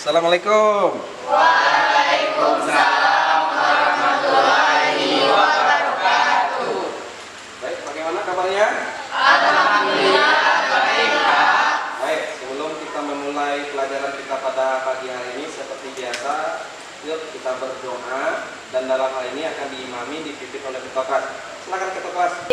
Assalamualaikum. Waalaikumsalam warahmatullahi wabarakatuh. Baik, bagaimana kabarnya? Alhamdulillah baik, Pak. Baik, sebelum kita memulai pelajaran kita pada pagi hari ini seperti biasa, yuk kita berdoa dan dalam hal ini akan diimami dipimpin oleh ketua kelas. Silakan ketua kelas.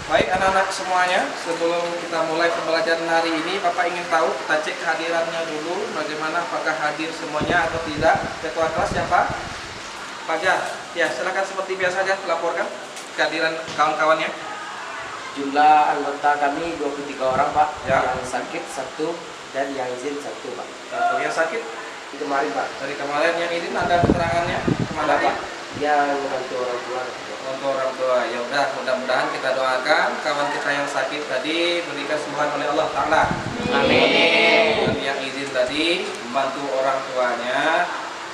Baik anak-anak semuanya, sebelum kita mulai pembelajaran hari ini, Bapak ingin tahu, kita cek kehadirannya dulu, bagaimana apakah hadir semuanya atau tidak. Ketua kelas siapa? Fajar. Ya, silakan seperti biasa aja laporkan kehadiran kawan-kawannya. Jumlah anggota kami 23 orang, Pak. Ya. Yang sakit 1 dan yang izin 1, Pak. Satu yang sakit Di kemarin, Pak. dari kemarin, yang izin ada keterangannya kemana Pak? Dia membantu orang tua. Untuk orang tua. Ya udah, mudah-mudahan kita doakan kawan kita yang sakit tadi berikan kesembuhan oleh Allah Ta'ala. Amin. Dan yang izin tadi membantu orang tuanya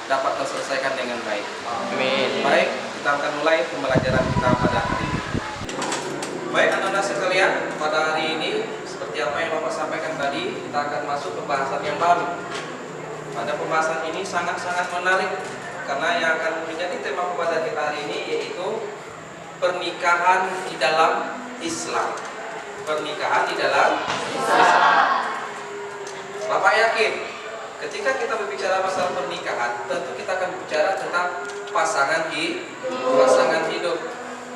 dapat terselesaikan dengan baik. Amin. Baik, kita akan mulai pembelajaran kita pada hari ini. Baik anak-anak sekalian, pada hari ini seperti apa yang Bapak sampaikan tadi, kita akan masuk ke pembahasan yang baru. Pada pembahasan ini sangat-sangat menarik karena yang akan menjadi tema pembahasan kita hari ini yaitu pernikahan di dalam Islam. Pernikahan di dalam Islam. Bapak yakin ketika kita berbicara masalah pernikahan, tentu kita akan bicara tentang pasangan hidup.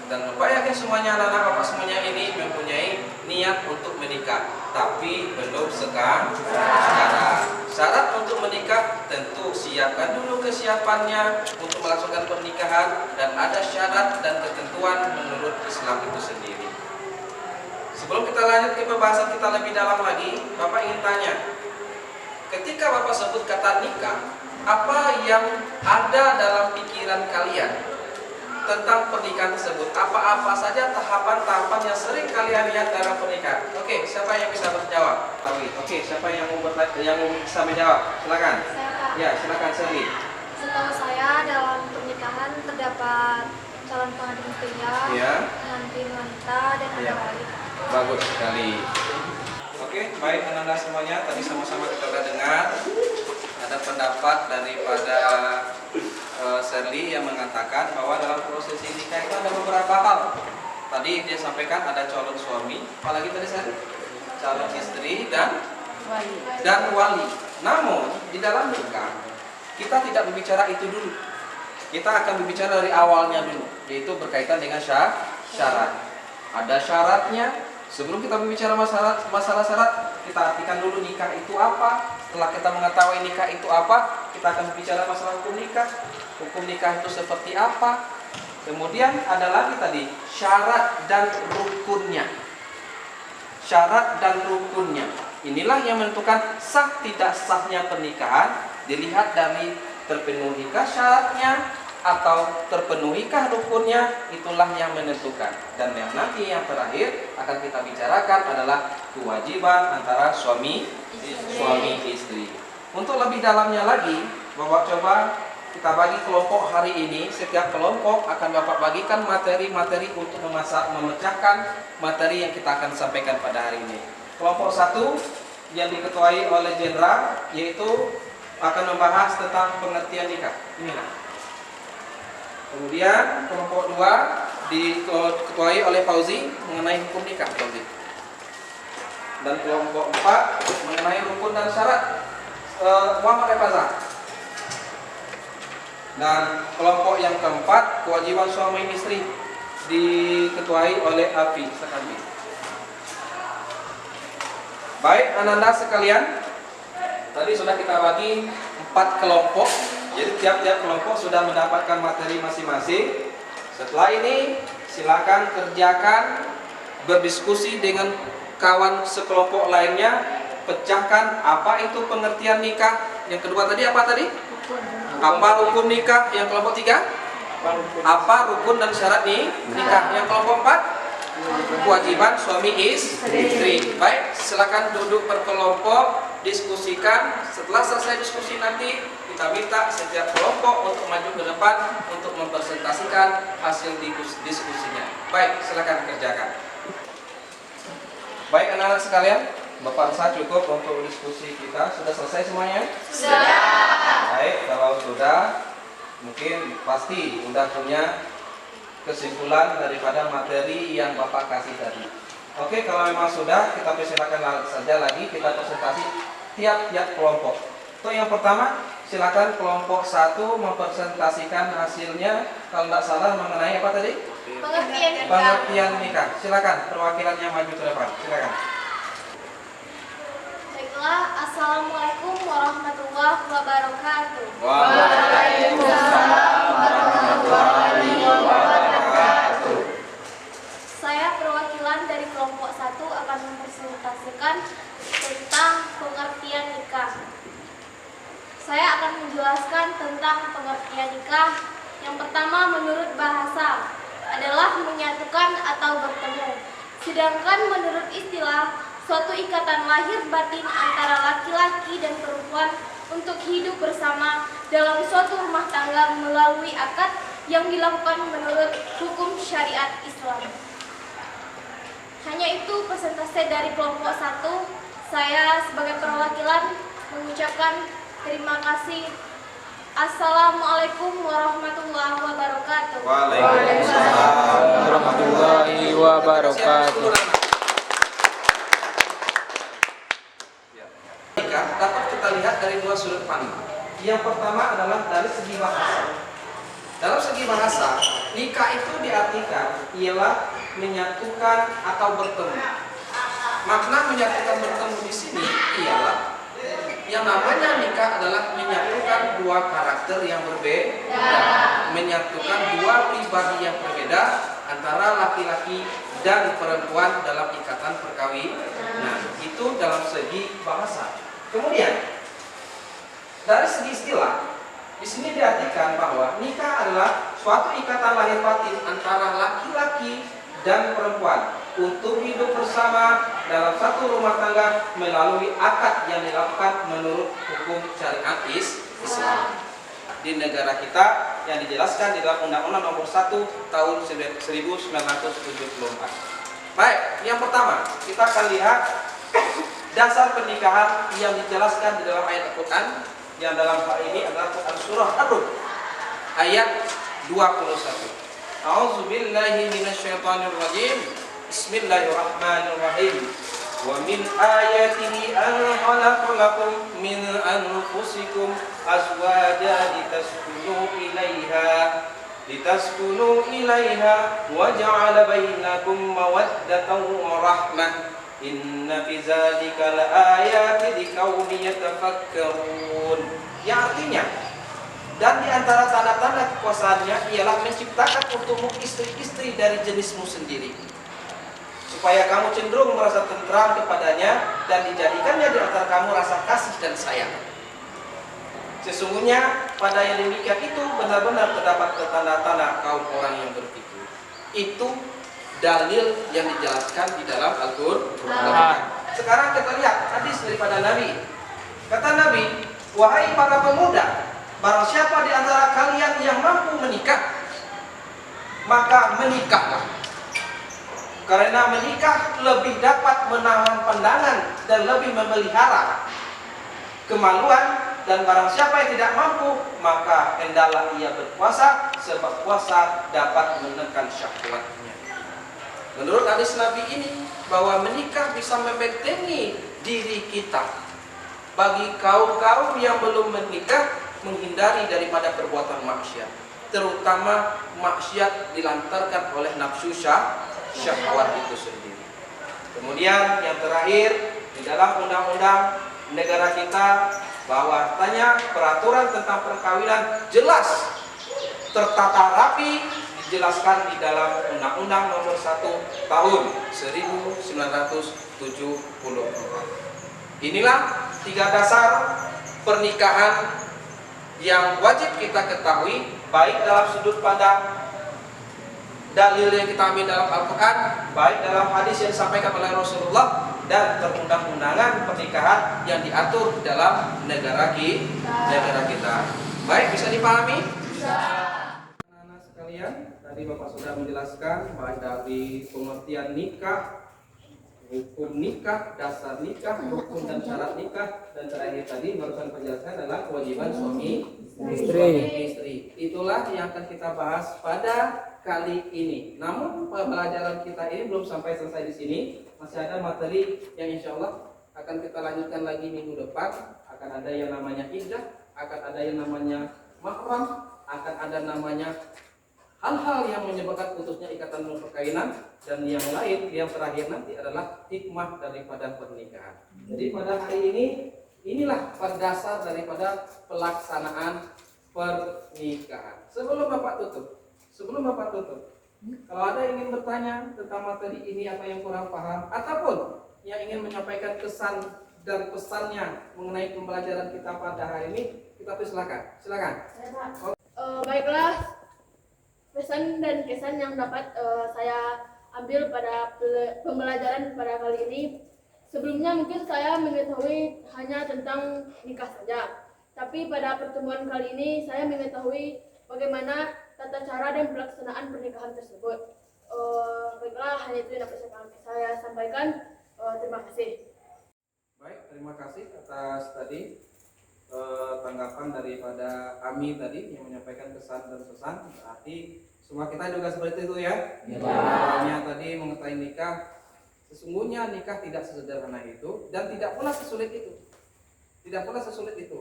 Dan Bapak yakin semuanya anak-anak Bapak semuanya ini mempunyai niat untuk menikah, tapi belum sekarang. Syarat untuk menikah tentu siapkan dulu kesiapannya untuk melangsungkan pernikahan, dan ada syarat dan ketentuan menurut Islam itu sendiri. Sebelum kita lanjut ke pembahasan kita lebih dalam lagi, Bapak ingin tanya, ketika Bapak sebut kata nikah, apa yang ada dalam pikiran kalian tentang pernikahan tersebut? Apa-apa saja tahapan-tahapan yang sering kalian lihat dalam pernikahan? Oke, siapa yang bisa menjawab? Oke, siapa yang mau bisa menjawab? Silakan. Ya, silakan Sherly. Setahu saya dalam pernikahan terdapat calon pengantin pria, Ya. pengantin wanita, dan Ya. ada wali. Bagus sekali. Oke, baik anak-anak semuanya, tadi sama-sama kita sudah dengar ada pendapat daripada Sherly yang mengatakan bahwa dalam proses nikah itu ada beberapa hal. Tadi dia sampaikan ada calon suami, apalagi tadi Sherly? Calon istri dan wali. Namun di dalam nikah kita tidak berbicara itu dulu. Kita akan berbicara dari awalnya dulu, yaitu berkaitan dengan syarat. Ada syaratnya. Sebelum kita berbicara masalah syarat, kita artikan dulu nikah itu apa. Setelah kita mengetahui nikah itu apa, kita akan berbicara masalah hukum nikah. Hukum nikah itu seperti apa. Kemudian ada lagi tadi syarat dan rukunnya. Syarat dan rukunnya. Inilah yang menentukan sah tidak sahnya pernikahan. Dilihat dari terpenuhikah syaratnya atau terpenuhikah rukunnya, itulah yang menentukan. Dan yang nanti yang terakhir akan kita bicarakan adalah kewajiban antara suami istri. Untuk lebih dalamnya lagi, Bapak coba kita bagi kelompok hari ini. Setiap kelompok akan Bapak bagikan materi-materi untuk memecahkan materi yang kita akan sampaikan pada hari ini. Kelompok 1 yang diketuai oleh Jenderal, yaitu akan membahas tentang pengertian nikah. Inilah. Kemudian kelompok 2 diketuai oleh Fauzi mengenai hukum nikah. Fauzi. Dan kelompok 4 mengenai rukun dan syarat Muhammad Refaza. Dan kelompok yang keempat kewajiban suami istri diketuai oleh Afi Sakandi. Baik, ananda sekalian, tadi sudah kita bagi 4 kelompok. Jadi tiap-tiap kelompok sudah mendapatkan materi masing-masing. Setelah ini silakan kerjakan, berdiskusi dengan kawan sekelompok lainnya, pecahkan apa itu pengertian nikah. Yang kedua tadi apa tadi? Apa rukun nikah? Yang kelompok 3? Apa rukun dan syarat nikah? Yang kelompok 4? Kewajiban suami istri. Baik, silakan duduk berkelompok, diskusikan. Setelah selesai diskusi nanti kita minta setiap kelompok untuk maju ke depan untuk mempresentasikan hasil diskusinya. Baik, silakan kerjakan. Baik anak-anak sekalian, Bapak rasa cukup untuk diskusi kita. Sudah selesai semuanya? Sudah. Baik, kalau sudah, mungkin pasti sudah punya kesimpulan daripada materi yang Bapak kasih tadi. Oke, kalau memang sudah, kita persilakan saja lagi kita presentasi tiap-tiap kelompok. Untuk yang pertama, silakan kelompok 1 mempresentasikan hasilnya. Kalau tidak salah mengenai apa tadi? Pengertian nikah. Silakan perwakilannya maju ke depan. Silakan. Baiklah, Assalamualaikum warahmatullahi wabarakatuh. Waalaikumsalam warahmatullahi wabarakatuh. Saya perwakilan dari kelompok 1 akan mempresentasikan tentang pengertian nikah. Saya akan menjelaskan tentang pengertian nikah. Yang pertama, menurut bahasa adalah menyatukan atau bertemu. Sedangkan menurut istilah, suatu ikatan lahir batin antara laki-laki dan perempuan untuk hidup bersama dalam suatu rumah tangga melalui akad yang dilakukan menurut hukum syariat Islam. Hanya itu presentasi dari kelompok 1. Saya sebagai perwakilan mengucapkan terima kasih. Assalamualaikum warahmatullahi wabarakatuh. Waalaikumsalam warahmatullahi wabarakatuh. Nikah dapat kita lihat dari 2 sudut pandang. Yang pertama adalah dari segi bahasa. Dalam segi bahasa, nikah itu diartikan ialah menyatukan atau bertemu. Makna menyatukan bertemu di sini ialah yang namanya nikah adalah menyatukan 2 karakter yang berbeda, menyatukan 2 pribadi yang berbeda antara laki-laki dan perempuan dalam ikatan perkawinan. Nah, itu dalam segi bahasa. Kemudian dari segi istilah, di sini diartikan bahwa nikah adalah suatu ikatan lahir batin antara laki-laki dan perempuan untuk hidup bersama dalam satu rumah tangga melalui akad yang dilakukan menurut hukum syariat Islam di negara kita yang dijelaskan di dalam Undang-Undang Nomor 1 Tahun 1974. Baik, yang pertama kita akan lihat dasar pernikahan yang dijelaskan di dalam ayat Al-Quran, yang dalam hal ini adalah Quran Surah Ar-Rum ayat 21. A'udzubillahi minasyaitonirrajim. Bismillahirrahmanirrahim. Wa min ayatihi an khalaqa lakum min anfusikum azwajan litaskunu ilaiha wa ja'ala bainakum mawaddatan wa rahmah. Inna fi dzalika laayatin liqaumin yatafakkarun. Yang artinya, dan di antara tanda-tanda kekuasaannya ialah menciptakan untukmu istri-istri dari jenismu sendiri, supaya kamu cenderung merasa tentram kepadanya dan dijadikannya di antara kamu rasa kasih dan sayang. Sesungguhnya pada yang demikian itu benar-benar terdapat tanda-tanda kaum orang yang berpikir. Itu dalil yang dijelaskan di dalam Al-Quran. Sekarang kita lihat hadis daripada Nabi. Kata Nabi, wahai para pemuda, barang siapa di antara kalian yang mampu menikah, maka menikahlah. Karena menikah lebih dapat menahan pandangan dan lebih memelihara kemaluan. Dan barang siapa yang tidak mampu, maka hendaklah ia berpuasa, sebab puasa dapat menekan syahwatnya. Menurut hadis Nabi ini, bahwa menikah bisa membentengi diri kita. Bagi kaum-kaum yang belum menikah, menghindari daripada perbuatan maksiat, terutama maksiat dilantarkan oleh nafsu syahwat itu sendiri. Kemudian yang terakhir, di dalam undang-undang negara kita, bahwasanya peraturan tentang perkawinan jelas tertata rapi, dijelaskan di dalam Undang-Undang Nomor 1 Tahun 1974. Inilah 3 dasar pernikahan yang wajib kita ketahui, baik dalam sudut pandang dalil yang kita ambil dalam Al-Quran, baik dalam hadis yang disampaikan oleh Rasulullah, dan perundang-undangan pernikahan yang diatur di dalam negara kita. Baik, bisa dipahami? Bisa. Anak-anak sekalian, tadi Bapak sudah menjelaskan baik dari pengertian nikah, hukum nikah, dasar nikah, rukun dan syarat nikah, dan terakhir tadi barusan penjelasan adalah kewajiban suami istri. Itulah yang akan kita bahas pada kali ini. Namun pembelajaran kita ini belum sampai selesai di sini. Masih ada materi yang insya Allah akan kita lanjutkan lagi minggu depan. Akan ada yang namanya iddah, akan ada yang namanya mahram, akan ada namanya hal-hal yang menyebabkan putusnya ikatan perkawinan, dan yang lain, yang terakhir nanti adalah hikmah daripada pernikahan. Jadi pada hari ini, inilah berdasar daripada pelaksanaan pernikahan. Sebelum Bapak tutup, kalau ada yang ingin bertanya tentang materi ini, apa yang kurang paham, ataupun yang ingin menyampaikan kesan dan pesannya mengenai pembelajaran kita pada hari ini, kita persilakan. Baiklah, pesan dan kesan yang dapat saya ambil pada pembelajaran pada kali ini. Sebelumnya mungkin saya mengetahui hanya tentang nikah saja, tapi pada pertemuan kali ini saya mengetahui bagaimana tata cara dan pelaksanaan pernikahan tersebut. Baiklah, hanya itu yang dapat saya sampaikan. Terima kasih. Baik, terima kasih atas tadi tanggapan daripada Ami tadi yang menyampaikan kesan dan pesan. Berarti semua kita juga seperti itu ya. Awalnya tadi mengetahui nikah, sesungguhnya nikah tidak sesederhana itu dan tidak pula sesulit itu.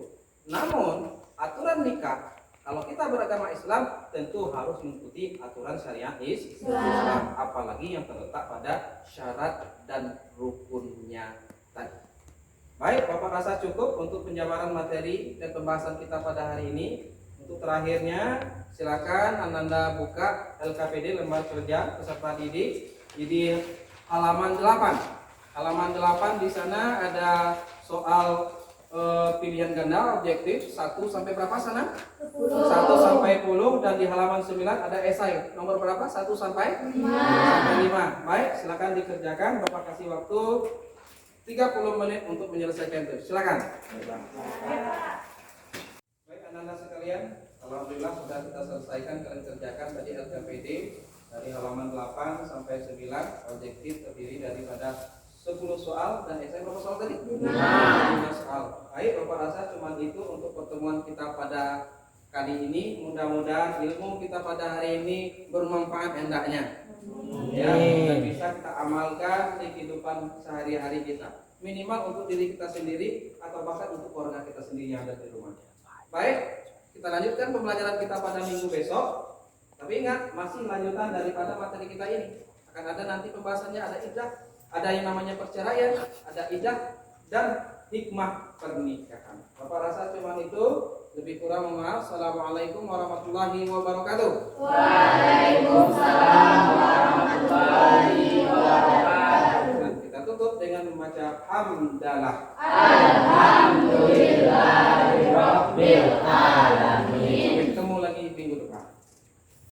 Namun aturan nikah, kalau kita beragama Islam, tentu harus mengikuti aturan syariat Islam, apalagi yang terletak pada syarat dan rukunnya tadi. Baik, Bapak rasa cukup untuk penjabaran materi dan pembahasan kita pada hari ini. Untuk terakhirnya, silakan Ananda buka LKPD lembar kerja peserta didik di halaman 8. Halaman 8 di sana ada soal pilihan ganda objektif 1 sampai berapa sana? 1 sampai 10, dan di halaman 9 ada esai nomor berapa? 1 sampai 5. Baik, silakan dikerjakan. Bapak kasih waktu 30 menit untuk menyelesaikan itu. Silakan. Baik, anak-anak sekalian, alhamdulillah sudah kita selesaikan. Kalian kerjakan tadi LKPD dari halaman 8 sampai 9. Objektif terdiri daripada 10 soal, dan esai berapa soal tadi? 5 soal. Baik, Bapak rasa cuma itu untuk pertemuan kita pada kali ini. Mudah-mudahan ilmu kita pada hari ini bermanfaat hendaknya, ya, dan bisa kita amalkan di kehidupan sehari-hari kita. Minimal untuk diri kita sendiri atau bahkan untuk keluarga kita sendiri yang ada di rumah. Baik, kita lanjutkan pembelajaran kita pada minggu besok. Tapi ingat, masih lanjutan daripada materi kita ini. Akan ada nanti pembahasannya, ada iddah, ada yang namanya perceraian, ada iddah, dan hikmah pernikahan. Bapak rasa cuma itu, lebih kurang mohon maaf. Assalamualaikum warahmatullahi wabarakatuh. Waalaikumsalam warahmatullahi wabarakatuh. Dan kita tutup dengan membaca hamdalah.